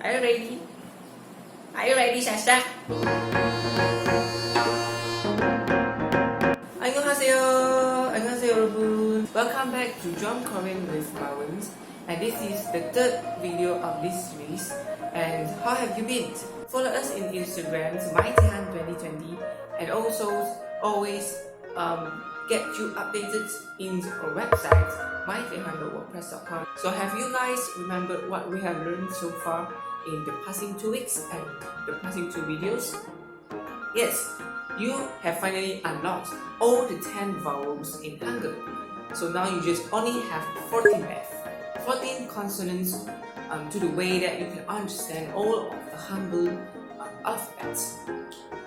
Are you ready? Are you ready, Sasha? 안녕하세요. 안녕하세요, 여러분. Welcome back to Drum Korean with Mawen. And this is the third video of this series. And how have you been? Follow us in Instagram, MyDaehan 2020, and also always get you updated in our website, MyDaehan.wordpress.com. So have you guys remembered what we have learned so far in the passing 2 weeks and the passing 2 videos? Yes, you have finally unlocked all the 10 vowels in Hangul. So now you just only have 14 left. 14 consonants to the way that you can understand all of the Hangul alphabets.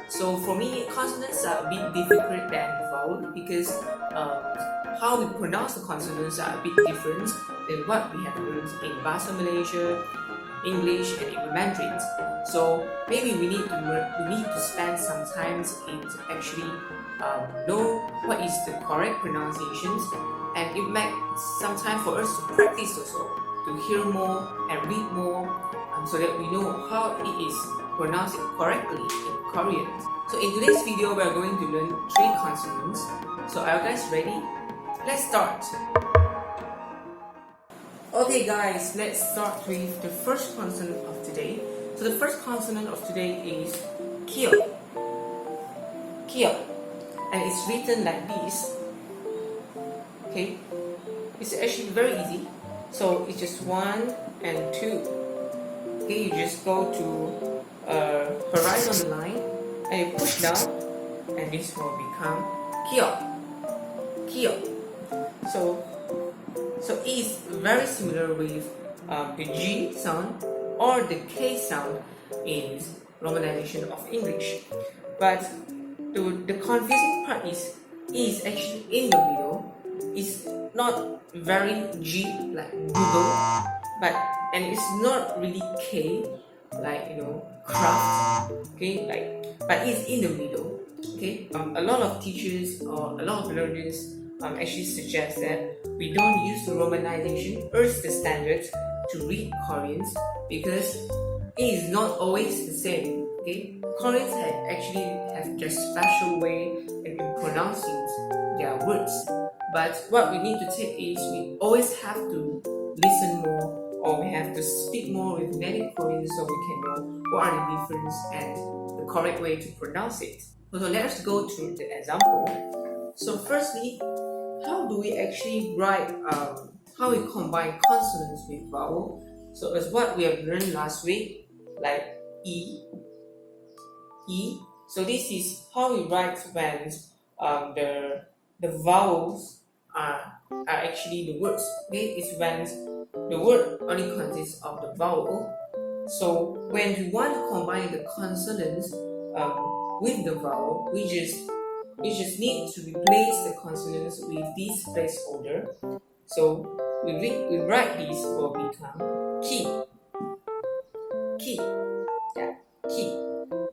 So for me, consonants are a bit difficult than vowel because how we pronounce the consonants are a bit different than what we have learned in Bahasa Malaysia, English, and in Mandarin. So maybe we need to spend some time in actually know what is the correct pronunciations, and it makes some time for us to practice also, to hear more and read more, so that we know how it is pronounced correctly in Korean. So in today's video, we are going to learn 3 consonants. So are you guys ready? Let's start. Okay guys, let's start with the first consonant of today. So the first consonant of today is kyo. Kyo. And it's written like this. Okay, it's actually very easy. So it's just 1 and 2. Okay, you just go to horizontal line and you push down, and this will become kyo. Kyo. So it is very similar with the G sound or the K sound in romanization of English. But the confusing part is actually in the middle. It's not very G like Google, and it's not really K like craft. Okay, but it's in the middle. Okay, a lot of teachers or a lot of learners actually suggest that we don't use the romanization or the standards to read Koreans because it is not always the same. Okay, Koreans actually have their special way in pronouncing their words. But what we need to take is we always have to listen more, or we have to speak more with native Koreans so we can know what are the difference and the correct way to pronounce it. So let us go to the example. So firstly, how do we actually write, how we combine consonants with vowel? So as what we have learned last week, like E. So this is how we write when the vowels are actually the words. Okay, it's when the word only consists of the vowel. So when we want to combine the consonants with the vowel, we just need to replace the consonants with this placeholder. So we write this will become ki. Yeah, ki.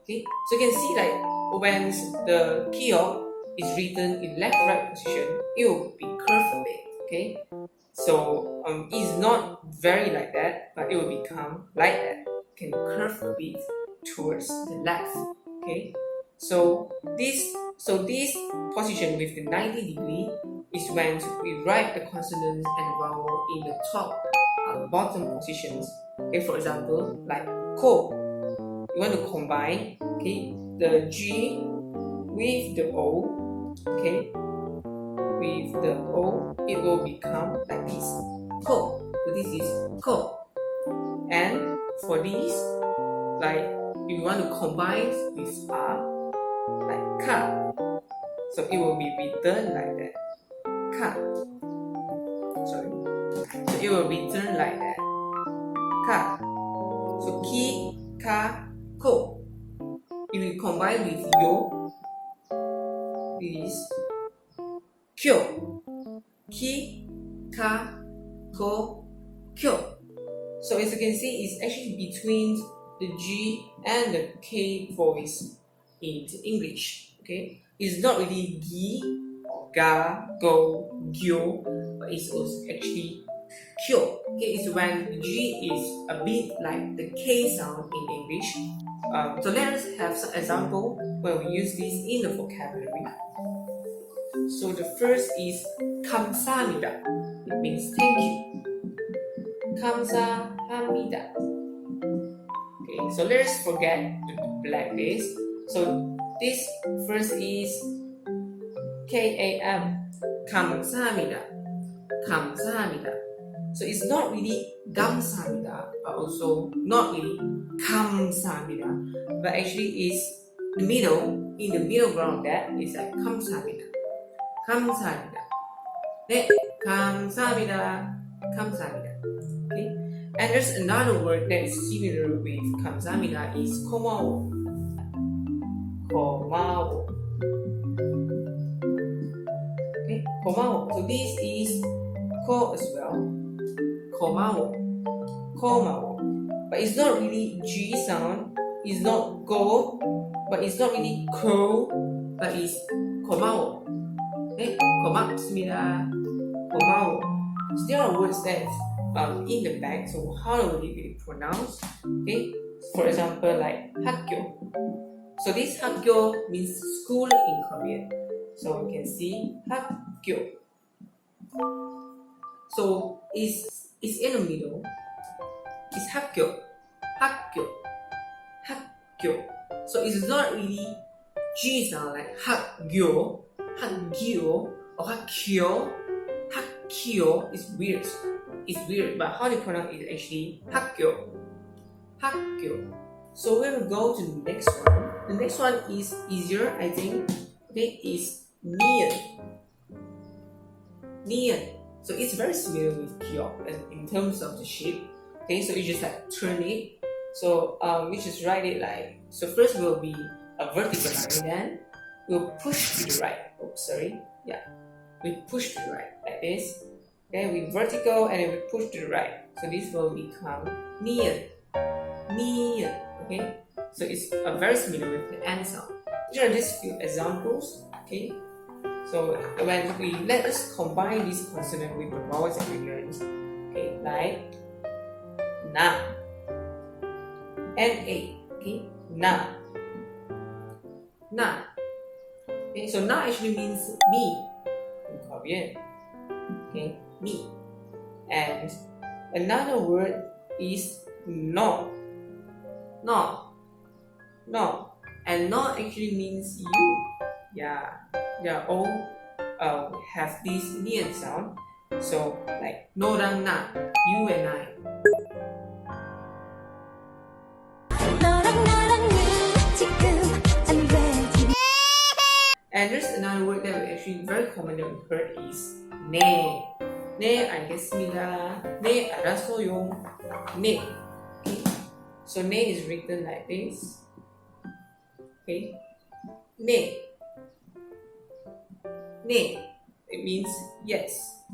Okay, so you can see like when the kyo is written in left-right position, it will be curved a bit. Okay, so it's not very like that, but it will become like that. It can curve a bit towards the left. Okay, so this position with the 90 degree is when we write the consonants and vowel in the top bottom positions. Okay, for example, like ko, you want to combine the G with the O. Okay, with the O, it will become like this. Ko. So this is ko. And for this, like if you want to combine with A, like ka. So it will be written like that. Ka. Sorry. So it will be written like that. Ka. So ki, ka, ko. If you combine with yo, is kyo. Ki, ka, ko, kyo. So as you can see, it's actually between the G and the K voice in English. Okay, it's not really gi, or ga, go, gyo, but it's also actually Kyo, okay, is when the G is a bit like the K sound in English. So let us have some example when we use this in the vocabulary. So the first is 감사합니다. It means thank you. 감사합니다. Okay, so let us forget the black days. So this first is KAM. 감사합니다. 감사합니다. So it's not really 감사합니다, but also not really 감사합니다, but actually is the middle. In the middle ground of that is like 감사합니다. 감사합니다. 네, 감사합니다. 감사합니다. Okay, and there's another word that is similar with 감사합니다 is 고마워. 고마워. Okay, 고마워. So this is ko as well. 고마워. 고마워. But it's not really G sound. It's not go, but it's not really ko, but it's 고마워. Okay, 고맙습니다. 고마워. So there are words that in the back. So how would it be pronounced? Okay, for example, like 학교. So this 학교 means school in Korean. So you can see 학교. So it's in the middle. It's 학교, 학교, 학교. So it's not really G sound like 학교, 학교, or 학교, 학교. It's weird. It's weird, but how to pronounce it is actually 학교, 학교. So we will go to the next one. The next one is easier, I think. Okay, is Nyan. Nyan. So it's very similar with kiok in terms of the shape. Okay, so you just like turn it. So we just write it like, so first will be a vertical line, then we'll push to the right. Oh, sorry. Yeah, we push to the right like this. Okay, we vertical and then we push to the right. So this will become Nyan. Nyan. Okay, so it's very similar with the N sound. These are just few examples. Okay, so when we let us combine this consonant with the vowels that we learned. Okay, like na, na. Okay, na, na. Okay, so na actually means me in Korean. Okay, me. And another word is no. No. No. And no actually means you. Yeah. They are all have this Nyan sound. So like 너랑 나, you and I. And there's another word that we actually very common that we heard is 네. 네 알겠습니다. 네 알았어요. 네. Okay. So 네 is written like this. Okay. 네. 네. It means yes.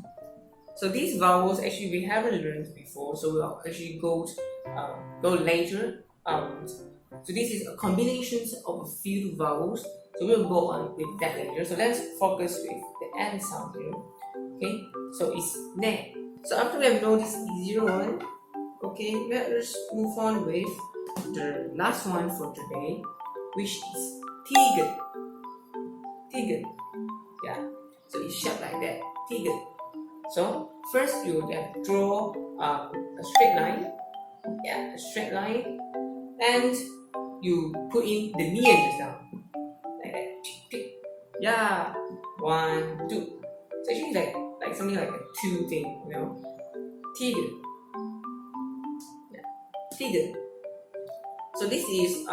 So these vowels actually we haven't learned before, so we'll actually go later. So this is a combination of a few vowels. So we'll go on with that later. So let's focus with the N sound here. Okay, so it's ne. So after we have known this easier one, okay, let us move on with the last one for today, which is tigen. Tigen. Yeah. So it's shaped like that. Tigen. So first you have to draw a straight line. Yeah, a straight line, and you put in the Nyan sound. Like that. Yeah. 1, 2. So actually like something like a 2 thing, you know. Tigen. Yeah. Tigen. So this is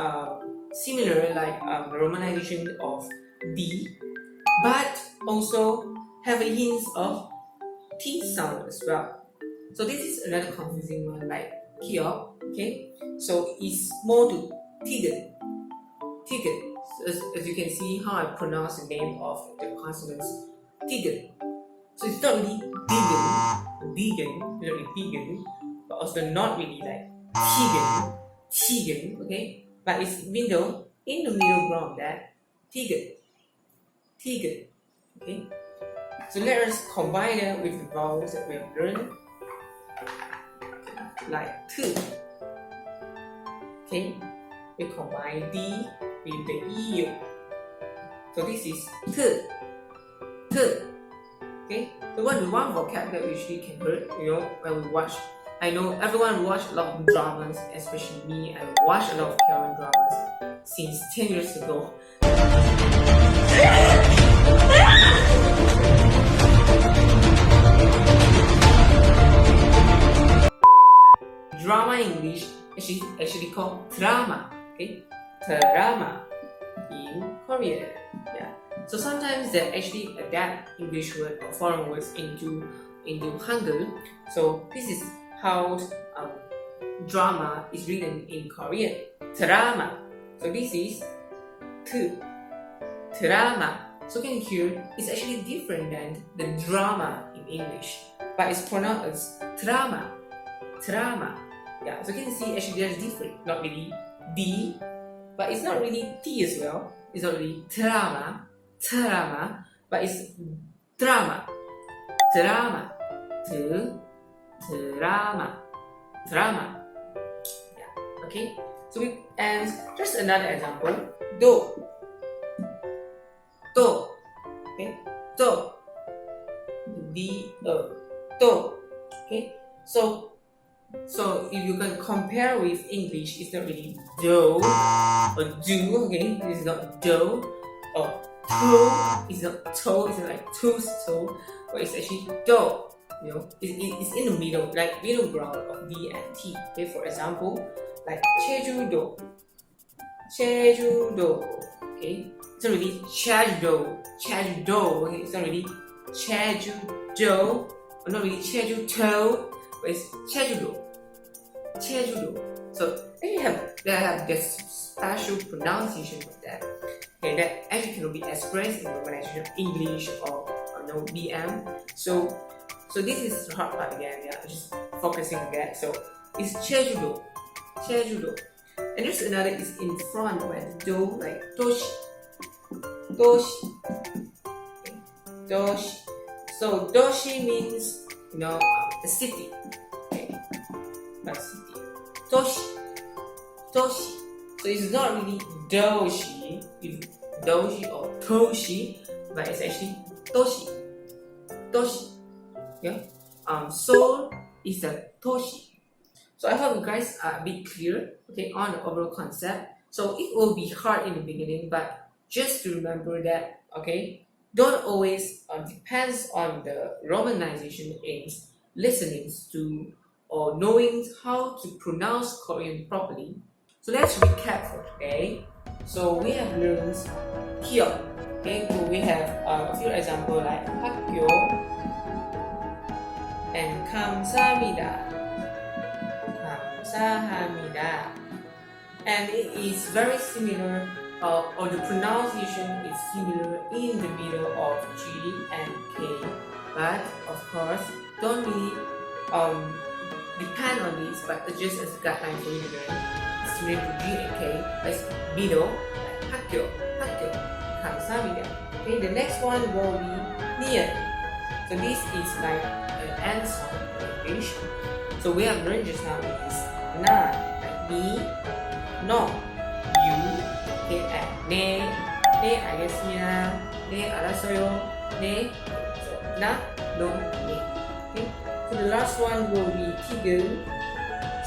similar like the romanization of D, but also have a hint of T sound as well. So this is another confusing one like kiok. Okay. So it's more to tigen. Tigen. As you can see how I pronounce the name of the consonants, tigen. So it's not really vegan, not really vegan, but also not really like tigen, okay? But it's in the middle ground that tigen, okay? So let us combine it with the vowels that we have learned. like two. Okay, we combine D with the EU. So this is two. Okay, so one vocab that we usually can hear, when we watch. I know everyone watch a lot of dramas, especially me. I watch a lot of Korean dramas since 10 years ago. Drama in English is actually called drama. Okay, drama in Korean. Yeah. So sometimes they actually adapt English word or foreign words into Hangul. So this is how drama is written in Korean. Drama. So this is drama. So can you hear it's actually different than the drama in English, but it's pronounced as drama. Yeah. So can you see actually there's different. Not really D, but it's not really T as well. It's not really drama, but it's drama. Drama. Yeah. Okay. So and just another example. Do. Okay. Do. Do. Okay. So if you can compare with English, it's not really do or do. Okay, it's not do or toe. It's not toe. It's not like tooth toe, but it's actually do. It's in the middle, like middle ground of D and T. Okay, for example, like Jeju-do. Okay, it's not really Jeju-do. Okay, it's not really Jeju-do, or not really Jeju-to, but it's Jeju-do. So they have this special pronunciation of that. Okay, that actually cannot be expressed in romanization of English or no BM. So this is the hard part again. Yeah, just focusing on that. So it's Jeju-do. And there's another is in front where the do like doshi. Doshi. So doshi means a city. Okay, a city. Doshi. So it's not really doshi or toshi, but it's actually doshi. Yeah. Seoul is a toshi. So I hope you guys are a bit clear, okay, on the overall concept. So it will be hard in the beginning, but just to remember that, okay, don't always depends on the romanization aims, listening to or knowing how to pronounce Korean properly. So let's recap for today. So we have learned here, okay, so we have a few examples like 학교 and 감사합니다. And it is very similar, or the pronunciation is similar in the middle of G and K, but of course don't really depend on this, but just as a guideline for you to learn. It's similar to G and K, but it's middle, like 학교, 감사합니다. Okay, the next one will be Nyan. So this is like an end sound in English. So we have learned just now is na, like me, no, you, okay, and ne 알겠습니다, ne 알았어요, ne. So na, no, ne. Okay. So the last one will be tigil.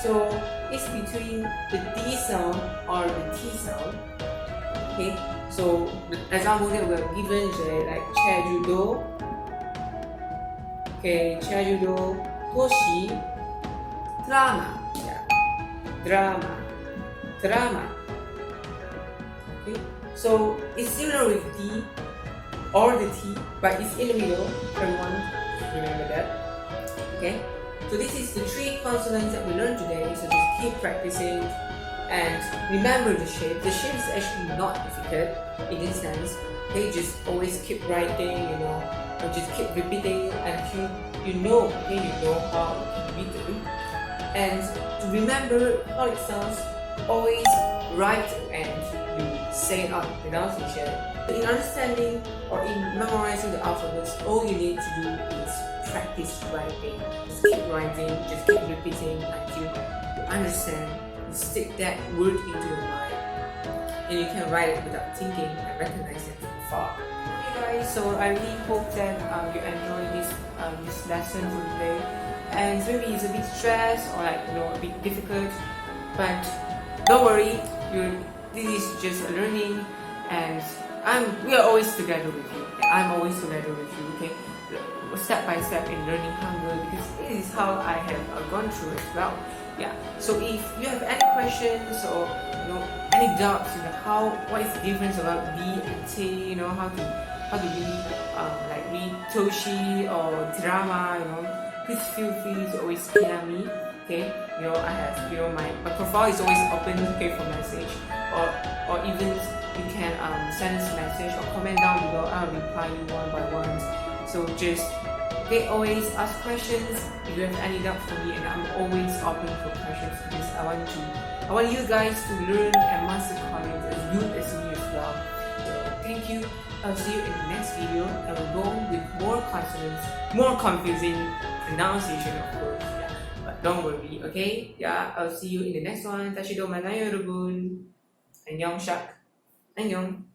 So it's between the D sound or the T sound. Okay. So the example that we are given is like Jeju-do. Okay, Jeju-do, 도시, drama. Okay, so it's similar with D or the T, but it's in the middle. Everyone remember that. Okay, so this is the 3 consonants that we learned today. So just keep practicing and remember the shape. The shape is actually not difficult in this sense. They just always keep writing, or just keep repeating until you know how it can be written. And to remember how it sounds, always write and you say it out in pronunciation. In understanding or in memorizing the alphabets, all you need to do is practice writing. Just keep writing, just keep repeating until you understand, you stick that word into your mind, and you can write it without thinking and recognize it from far. Okay guys, so I really hope that you enjoy this lesson for today. And maybe it's a bit stressed or like a bit difficult, but don't worry, this is just a learning, and we are always together with you. Okay? I'm always together with you. Okay, step by step in learning Hangul, because this is how I have gone through as well. Yeah. So if you have any questions or any doubts, what is the difference about B and T? How do we like read Toshi or drama? Please feel free to always PM me. Okay, I have my profile is always open, okay, for message, or even you can send us a message or comment down below. I'll reply you one by one. So just always ask questions if you have any doubt for me, and I'm always open for questions because I want you guys to learn and master Korean as good as me as well. So thank you. I'll see you in the next video, and we'll go on with more consonants, more confusing pronunciation of words. Yeah. But don't worry, okay? Yeah, I'll see you in the next one. 다시 또 만나요, 여러분. 안녕, 샥. 안녕.